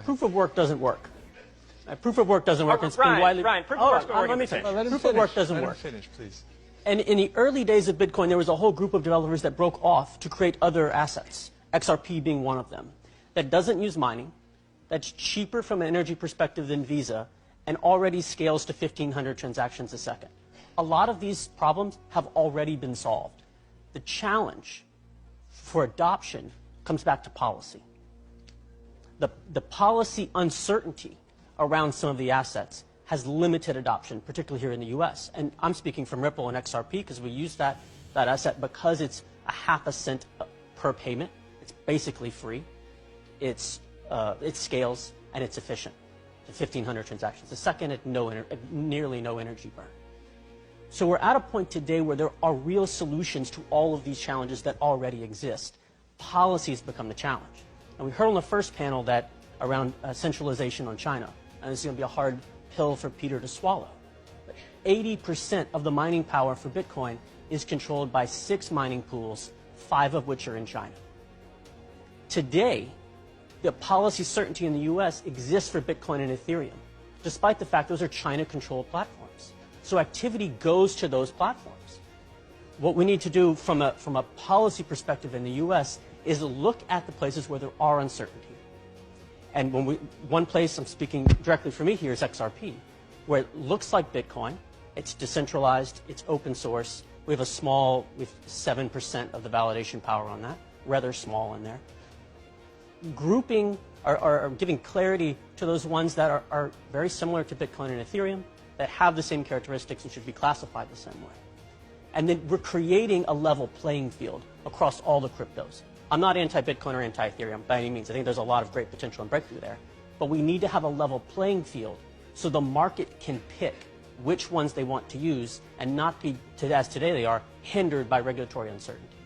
proof of work doesn't work. Proof of work doesn't work. It's been widely. Ryan, proof of work's been working. Let me finish. Let him Proof finish. of work doesn't Let work. him finish, please. And in the early days of Bitcoin, there was a whole group of developers that broke off to create other assets, XRP being one of them, that doesn't use mining, that's cheaper from an energy perspective than Visa, and already scales to 1,500 transactions a second. A lot of these problems have already been solved. The challenge for adoption comes back to policy. The policy uncertainty around some of the assets has limited adoption, particularly here in the US. And I'm speaking from Ripple and XRP because we use that asset because it's a half a cent per payment. It's basically free. It scales and it's efficient. 1,500 transactions a second at nearly no energy burn. So we're at a point today where there are real solutions to all of these challenges that already exist. Policy has become the challenge. And we heard on the first panel that around centralization on China, and it's going to be a hard pill for Peter to swallow. But 80% of the mining power for Bitcoin is controlled by 6 mining pools, 5 of which are in China. Today, the policy certainty in the US exists for Bitcoin and Ethereum, despite the fact those are China-controlled platforms. So activity goes to those platforms. What we need to do from a policy perspective in the US is look at the places where there are uncertainty. And one place, I'm speaking directly for me here, is XRP, where it looks like Bitcoin. It's decentralized, it's open source. We have 7% of the validation power on that, rather small in there. Grouping or giving clarity to those ones that are very similar to Bitcoin and Ethereum, that have the same characteristics and should be classified the same way. And then we're creating a level playing field across all the cryptos. I'm not anti-Bitcoin or anti-Ethereum by any means. I think there's a lot of great potential and breakthrough there. But we need to have a level playing field so the market can pick which ones they want to use and not be, as today they are, hindered by regulatory uncertainty.